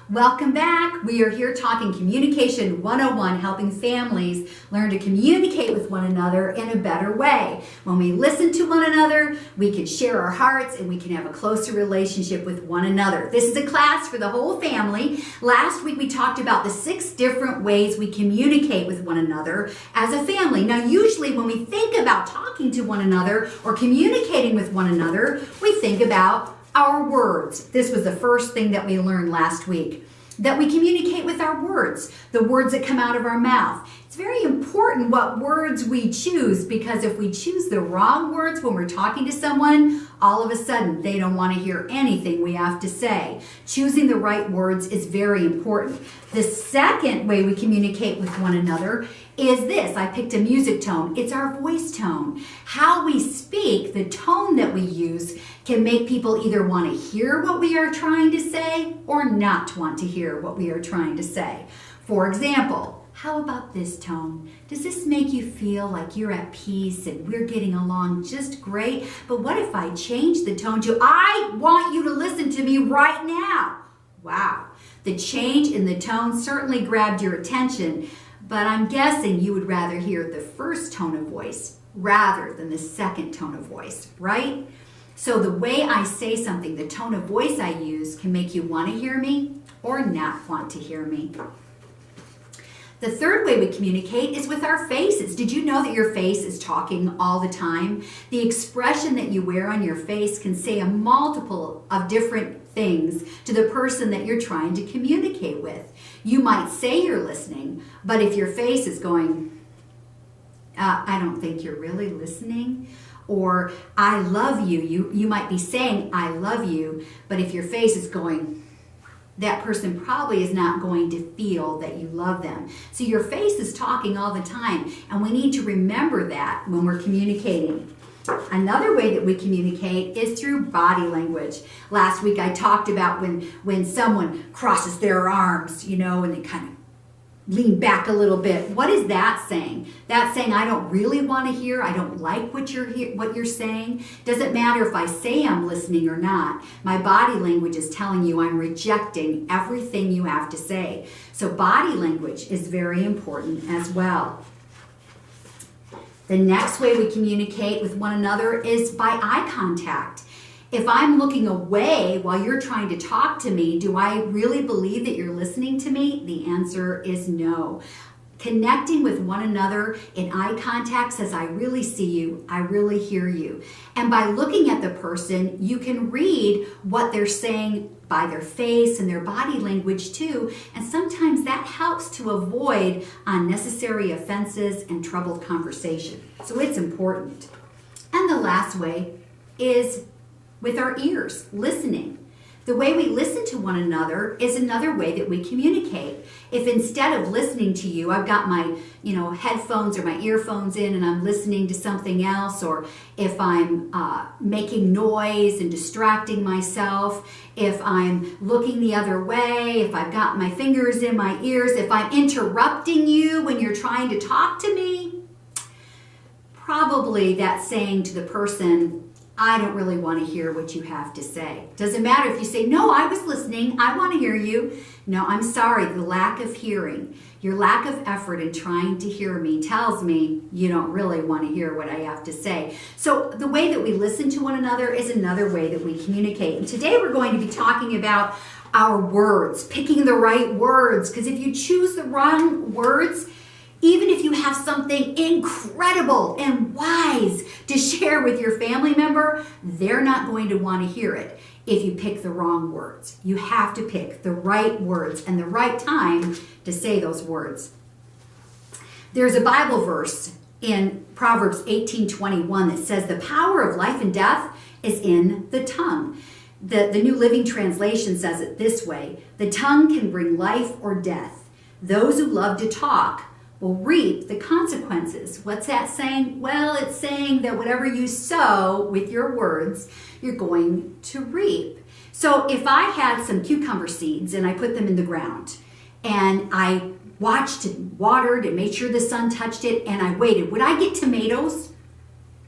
Welcome back. We are here talking Communication 101, helping families learn to communicate with one another in a better way. When we listen to one another, we can share our hearts and we can have a closer relationship with one another. This is a class for the whole family. Last week we talked about the 6 different ways we communicate with one another as a family. Now, usually when we think about talking to one another or communicating with one another, we think about our words. This was the first thing that we learned last week, that we communicate with our words, the words that come out of our mouth. It's very important what words we choose, because if we choose the wrong words when we're talking to someone, all of a sudden they don't want to hear anything we have to say. Choosing the right words is very important. The second way we communicate with one another is this. I picked a music tone. It's our voice tone. How we speak, the tone that we use, can make people either want to hear what we are trying to say or not want to hear what we are trying to say. For example, how about this tone? Does this make you feel like you're at peace and we're getting along just great? But what if I change the tone to, I want you to listen to me right now? Wow. The change in the tone certainly grabbed your attention, but I'm guessing you would rather hear the first tone of voice rather than the second tone of voice, right? So the way I say something, the tone of voice I use, can make you want to hear me or not want to hear me. The third way we communicate is with our faces. Did you know that your face is talking all the time? The expression that you wear on your face can say a multiple of different things to the person that you're trying to communicate with. You might say you're listening, but if your face is going, I don't think you're really listening, or I love you, you might be saying I love you, but if your face is going, that person probably is not going to feel that you love them. So your face is talking all the time, and we need to remember that when we're communicating. Another way that we communicate is through body language. Last week I talked about when someone crosses their arms, and they kind of lean back a little bit. What is that saying? That's saying I don't really want to hear. I don't like what you're saying. Doesn't matter if I say I'm listening or not. My body language is telling you I'm rejecting everything you have to say. So body language is very important as well. The next way we communicate with one another is by eye contact. If I'm looking away while you're trying to talk to me, do I really believe that you're listening to me? The answer is no. Connecting with one another in eye contact says, I really see you, I really hear you. And by looking at the person, you can read what they're saying by their face and their body language too. And sometimes that helps to avoid unnecessary offenses and troubled conversation. So it's important. And the last way is with our ears, listening. The way we listen to one another is another way that we communicate. If instead of listening to you, I've got my, headphones or my earphones in and I'm listening to something else, or if I'm making noise and distracting myself, if I'm looking the other way, if I've got my fingers in my ears, if I'm interrupting you when you're trying to talk to me, probably that's saying to the person, I don't really want to hear what you have to say. Doesn't matter if you say, no, I was listening, I want to hear you. No, I'm sorry, the lack of hearing, your lack of effort in trying to hear me tells me you don't really want to hear what I have to say. So the way that we listen to one another is another way that we communicate. And today we're going to be talking about our words, picking the right words, because if you choose the wrong words, even if you have something incredible and wise to share with your family member, they're not going to want to hear it if you pick the wrong words. You have to pick the right words and the right time to say those words. There's a Bible verse in Proverbs 18:21 that says, the power of life and death is in the tongue. The New Living Translation says it this way, the tongue can bring life or death. Those who love to talk will reap the consequences. What's that saying? Well, it's saying that whatever you sow with your words, you're going to reap. So if I had some cucumber seeds and I put them in the ground and I watched and watered and made sure the sun touched it and I waited, would I get tomatoes?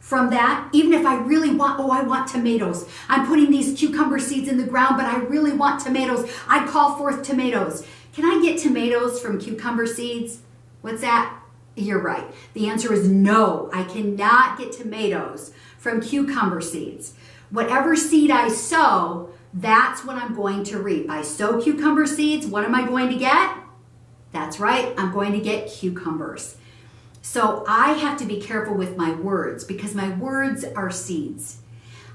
from that, even if I really want, oh, I want tomatoes. I'm putting these cucumber seeds in the ground, but I really want tomatoes. I call forth tomatoes. Can I get tomatoes from cucumber seeds? What's that? You're right. The answer is no. I cannot get tomatoes from cucumber seeds. Whatever seed I sow, that's what I'm going to reap. I sow cucumber seeds. What am I going to get? That's right. I'm going to get cucumbers. So I have to be careful with my words because my words are seeds.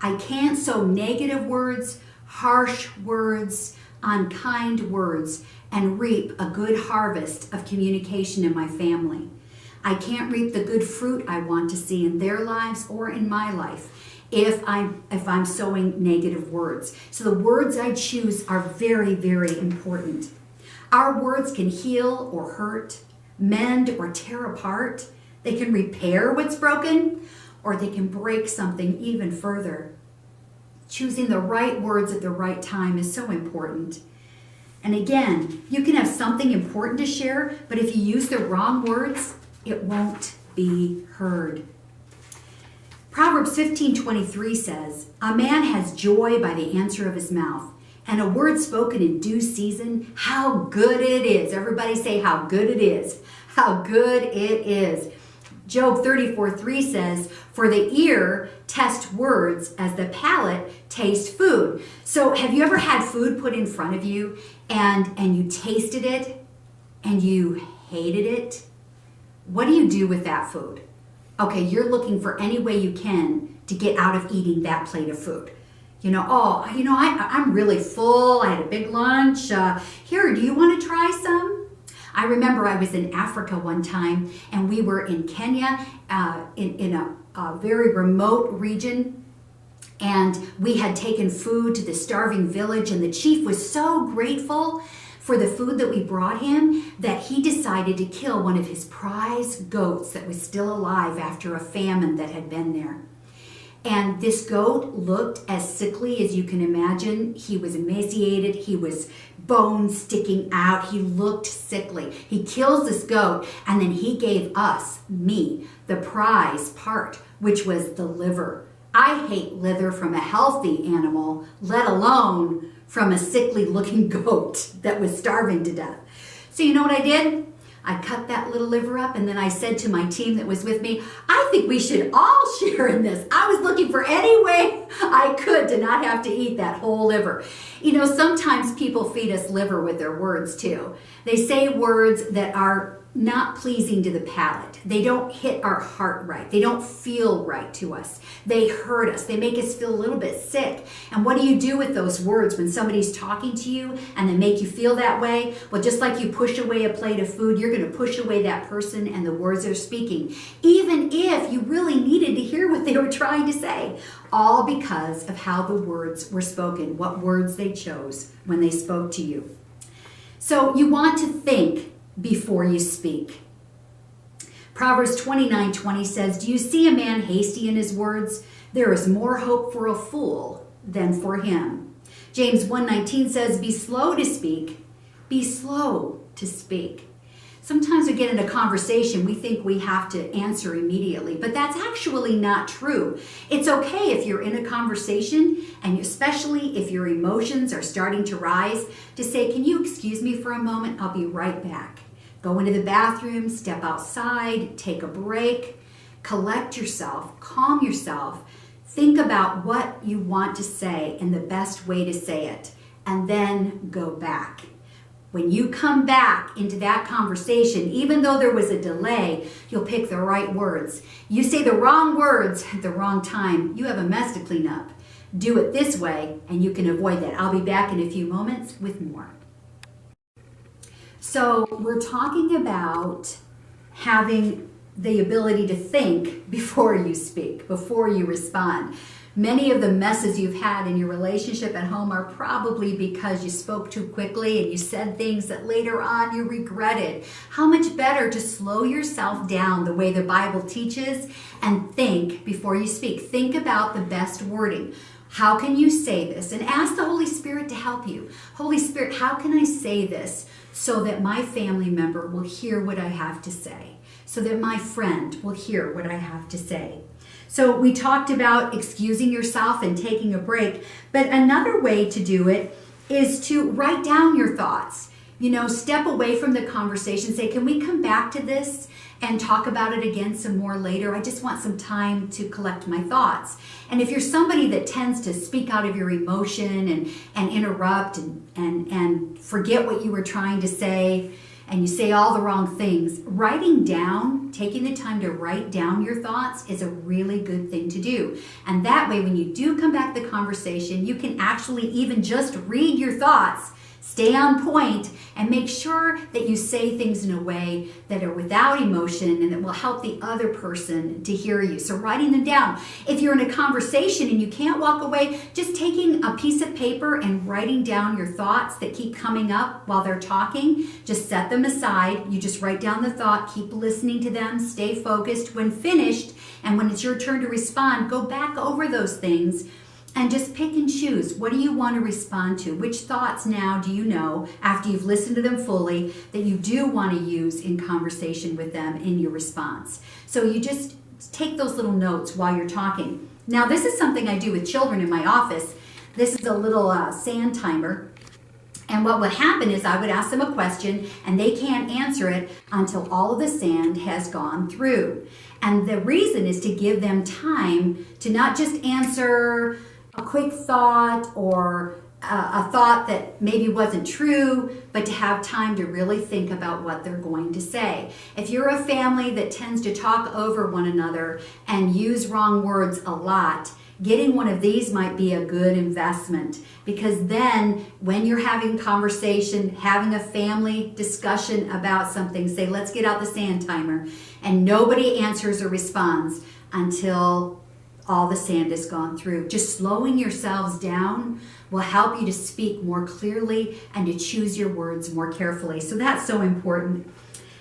I can't sow negative words, harsh words, unkind words, and reap a good harvest of communication in my family. I can't reap the good fruit I want to see in their lives or in my life if I'm sowing negative words. So the words I choose are very, very important. Our words can heal or hurt, mend or tear apart. They can repair what's broken, or they can break something even further. Choosing the right words at the right time is so important. And again, you can have something important to share, but if you use the wrong words, it won't be heard. Proverbs 15:23 says, "A man has joy by the answer of his mouth, and a word spoken in due season, how good it is." Everybody say how good it is. How good it is. Job 34:3 says, "For the ear tests words as the palate tastes food." So have you ever had food put in front of you and you tasted it and you hated it? What do you do with that food? Okay, you're looking for any way you can to get out of eating that plate of food. I'm really full. I had a big lunch. Here, do you want to try some? I remember I was in Africa one time, and we were in Kenya, in a very remote region, and we had taken food to the starving village, and the chief was so grateful for the food that we brought him that he decided to kill one of his prize goats that was still alive after a famine that had been there. And this goat looked as sickly as you can imagine. He was emaciated. He was bones sticking out. He looked sickly. He kills this goat, and then he gave me, the prize part, which was the liver. I hate liver from a healthy animal, let alone from a sickly looking goat that was starving to death. So you know what I did? I cut that little liver up, and then I said to my team that was with me, I think we should all share in this. I was looking for any way I could to not have to eat that whole liver. You know, sometimes people feed us liver with their words too. They say words that are not pleasing to the palate. They don't hit our heart right. They don't feel right to us. They hurt us. They make us feel a little bit sick. And what do you do with those words when somebody's talking to you and they make you feel that way? Well, just like you push away a plate of food, you're going to push away that person and the words they're speaking, even if you really needed to hear what they were trying to say, all because of how the words were spoken, what words they chose when they spoke to you. So you want to think before you speak. Proverbs 29:20 says, "Do you see a man hasty in his words? There is more hope for a fool than for him." James 1:19 says, "Be slow to speak, be slow to speak." Sometimes we get in a conversation, we think we have to answer immediately, but that's actually not true. It's okay if you're in a conversation, and especially if your emotions are starting to rise, to say, "Can you excuse me for a moment? I'll be right back." Go into the bathroom, step outside, take a break, collect yourself, calm yourself, think about what you want to say and the best way to say it, and then go back. When you come back into that conversation, even though there was a delay, you'll pick the right words. You say the wrong words at the wrong time, you have a mess to clean up. Do it this way, and you can avoid that. I'll be back in a few moments with more. So we're talking about having the ability to think before you speak, before you respond. Many of the messes you've had in your relationship at home are probably because you spoke too quickly and you said things that later on you regretted. How much better to slow yourself down the way the Bible teaches and think before you speak. Think about the best wording. How can you say this? And ask the Holy Spirit to help you. Holy Spirit, how can I say this so that my family member will hear what I have to say? So that my friend will hear what I have to say? So we talked about excusing yourself and taking a break, but another way to do it is to write down your thoughts. You know, step away from the conversation, say, can we come back to this and talk about it again some more later? I just want some time to collect my thoughts. And if you're somebody that tends to speak out of your emotion and interrupt and forget what you were trying to say, and you say all the wrong things, writing down, taking the time to write down your thoughts is a really good thing to do. And that way, when you do come back to the conversation, you can actually even just read your thoughts, stay on point, and make sure that you say things in a way that are without emotion and that will help the other person to hear you. So writing them down. If you're in a conversation and you can't walk away, just taking a piece of paper and writing down your thoughts that keep coming up while they're talking, just set them aside. You just write down the thought, keep listening to them, stay focused. When finished, and when it's your turn to respond, go back over those things and just pick and choose. What do you want to respond to? Which thoughts now do you know, after you've listened to them fully, that you do want to use in conversation with them in your response? So you just take those little notes while you're talking. Now, this is something I do with children in my office. This is a little sand timer. And what would happen is I would ask them a question and they can't answer it until all of the sand has gone through. And the reason is to give them time to not just answer a quick thought or a thought that maybe wasn't true, but to have time to really think about what they're going to say. If you're a family that tends to talk over one another and use wrong words a lot, getting one of these might be a good investment, because then when you're having conversation, having a family discussion about something, say, let's get out the sand timer, and nobody answers or responds until all the sand has gone through. Just slowing yourselves down will help you to speak more clearly and to choose your words more carefully. So that's so important.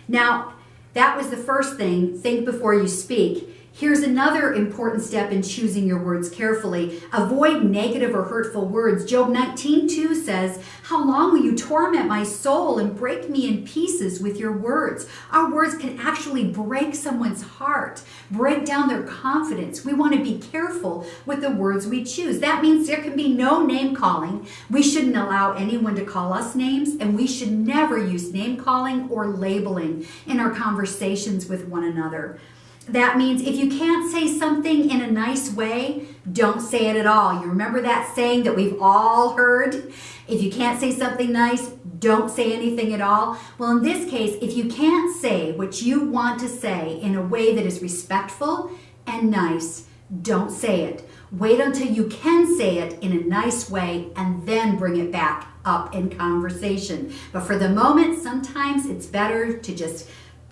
Now, that was the first thing. Think before you speak. Here's another important step in choosing your words carefully. Avoid negative or hurtful words. Job 19:2 says, "How long will you torment my soul and break me in pieces with your words?" Our words can actually break someone's heart, break down their confidence. We want to be careful with the words we choose. That means there can be no name calling. We shouldn't allow anyone to call us names, and we should never use name calling or labeling in our conversations with one another. That means if you can't say something in a nice way, don't say it at all. You remember that saying that we've all heard? If you can't say something nice, don't say anything at all. Well, in this case, if you can't say what you want to say in a way that is respectful and nice, don't say it. Wait until you can say it in a nice way and then bring it back up in conversation. But for the moment, sometimes it's better to just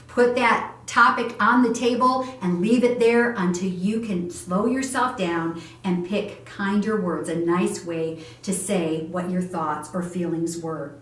put that topic on the table and leave it there until you can slow yourself down and pick kinder words, a nice way to say what your thoughts or feelings were.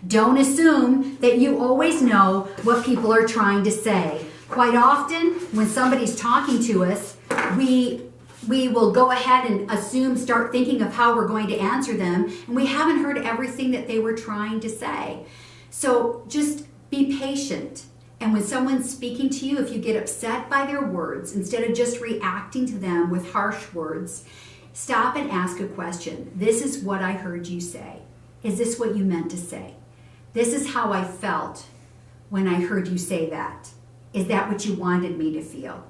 Don't assume that you always know what people are trying to say. Quite often, when somebody's talking to us, we will go ahead and assume, start thinking of how we're going to answer them, and we haven't heard everything that they were trying to say. So just be patient. And when someone's speaking to you, if you get upset by their words, instead of just reacting to them with harsh words, stop and ask a question. This is what I heard you say. Is this what you meant to say? This is how I felt when I heard you say that. Is that what you wanted me to feel?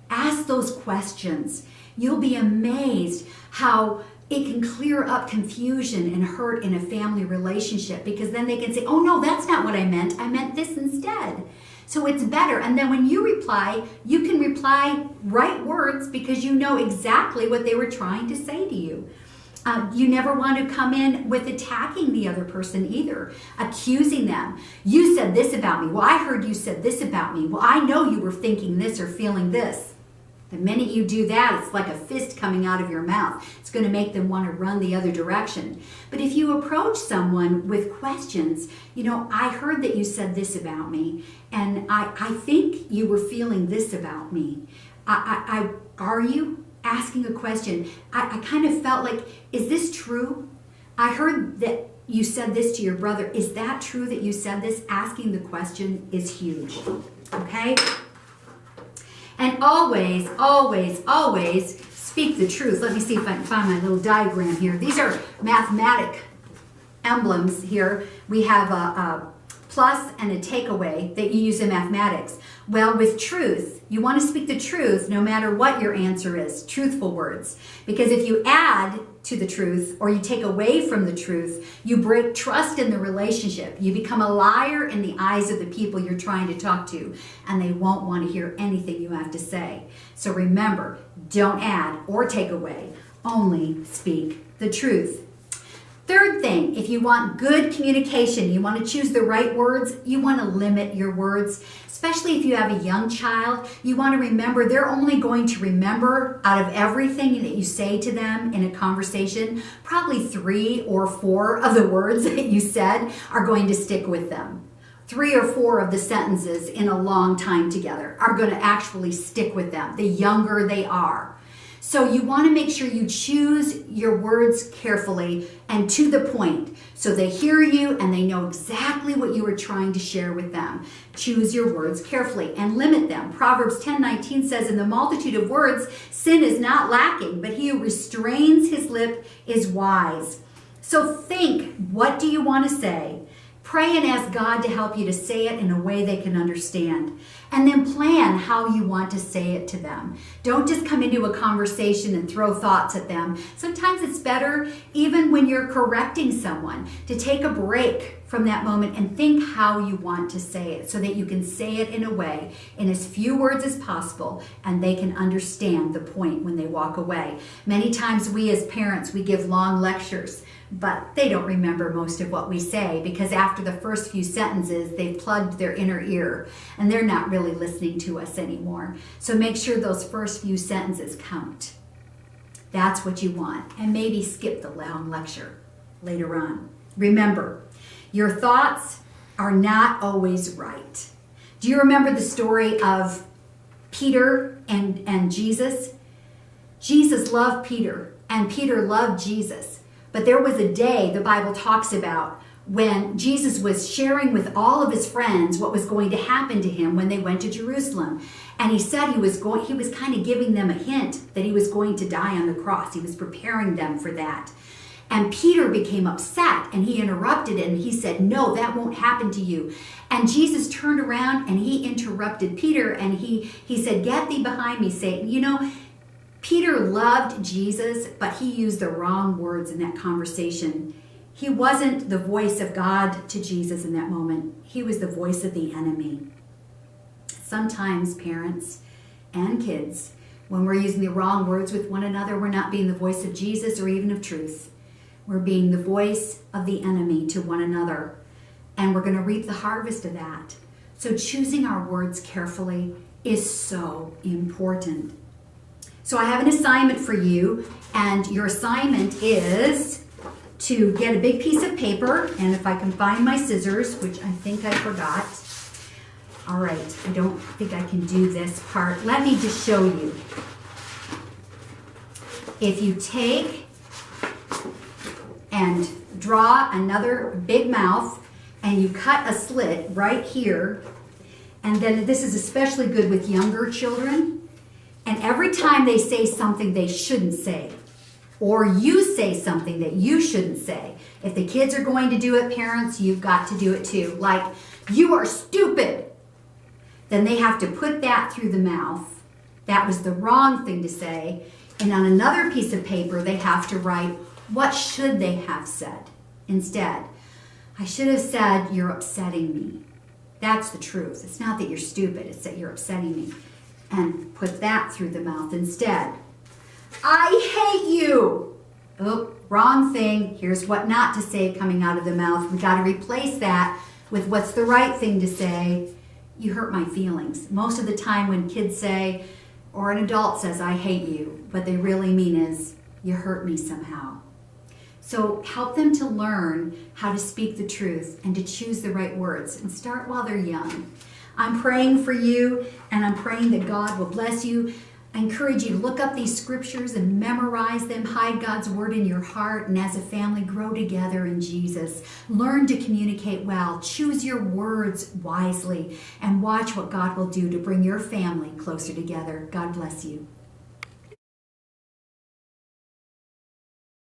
Ask those questions. You'll be amazed how it can clear up confusion and hurt in a family relationship, because then they can say, oh no, that's not what I meant. I meant this instead. So it's better. And then when you reply, you can reply right words because you know exactly what they were trying to say to you. You never want to come in with attacking the other person either, accusing them. You said this about me. Well, I heard you said this about me. Well, I know you were thinking this or feeling this. The minute you do that, it's like a fist coming out of your mouth. It's going to make them want to run the other direction. But if you approach someone with questions, you know, I heard that you said this about me, and I think you were feeling this about me. Are you? Asking a question. I kind of felt like, is this true? I heard that you said this to your brother. Is that true that you said this? Asking the question is huge. Okay? And always, always, always speak the truth. Let me see if I can find my little diagram here. These are mathematic emblems here. We have a plus and a takeaway that you use in mathematics. Well, with truth, you want to speak the truth no matter what your answer is, truthful words. Because if you add to the truth or you take away from the truth, you break trust in the relationship. You become a liar in the eyes of the people you're trying to talk to, and they won't want to hear anything you have to say. So remember, don't add or take away, only speak the truth. Third thing, if you want good communication, you want to choose the right words, you want to limit your words. Especially if you have a young child, you want to remember they're only going to remember out of everything that you say to them in a conversation, probably 3 or 4 of the words that you said are going to stick with them. 3 or 4 of the sentences in a long time together are going to actually stick with them, the younger they are. So you want to make sure you choose your words carefully and to the point so they hear you and they know exactly what you were trying to share with them. Choose your words carefully and limit them. Proverbs 10:19 says, "In the multitude of words, sin is not lacking, but he who restrains his lip is wise." So think, what do you want to say? Pray and ask God to help you to say it in a way they can understand. And then plan how you want to say it to them. Don't just come into a conversation and throw thoughts at them. Sometimes it's better, even when you're correcting someone, to take a break from that moment and think how you want to say it so that you can say it in a way, in as few words as possible, and they can understand the point when they walk away. Many times we as parents, we give long lectures, but they don't remember most of what we say because after the first few sentences, they've plugged their inner ear and they're not really listening to us anymore. So make sure those first few sentences count. That's what you want. And maybe skip the long lecture later on. Remember, your thoughts are not always right. Do you remember the story of Peter and Jesus? Jesus loved Peter and Peter loved Jesus. But there was a day the Bible talks about when Jesus was sharing with all of his friends what was going to happen to him when they went to Jerusalem. And he said he was kind of giving them a hint that he was going to die on the cross. He was preparing them for that. And Peter became upset and he interrupted it and he said, "No, that won't happen to you." And Jesus turned around and he interrupted Peter and he said, "Get thee behind me, Satan." You know, Peter loved Jesus, but he used the wrong words in that conversation. He wasn't the voice of God to Jesus in that moment. He was the voice of the enemy. Sometimes parents and kids, when we're using the wrong words with one another, we're not being the voice of Jesus or even of truth. We're being the voice of the enemy to one another. And we're going to reap the harvest of that. So choosing our words carefully is so important. So I have an assignment for you, and your assignment is to get a big piece of paper, and if I can find my scissors, which I think I forgot. All right, I don't think I can do this part. Let me just show you. If you take and draw another big mouth, and you cut a slit right here, and then this is especially good with younger children. And every time they say something they shouldn't say, or you say something that you shouldn't say, if the kids are going to do it, parents, you've got to do it too. Like, "You are stupid." Then they have to put that through the mouth. That was the wrong thing to say. And on another piece of paper, they have to write, what should they have said instead? "I should have said, 'You're upsetting me.'" That's the truth. It's not that you're stupid, it's that you're upsetting me. And put that through the mouth instead. "I hate you." Oh, wrong thing. Here's what not to say coming out of the mouth. We got to replace that with what's the right thing to say. "You hurt my feelings." Most of the time when kids say, or an adult says, "I hate you," what they really mean is, "You hurt me somehow." So help them to learn how to speak the truth and to choose the right words, and start while they're young. I'm praying for you, and I'm praying that God will bless you. I encourage you to look up these scriptures and memorize them. Hide God's word in your heart, and as a family, grow together in Jesus. Learn to communicate well. Choose your words wisely, and watch what God will do to bring your family closer together. God bless you.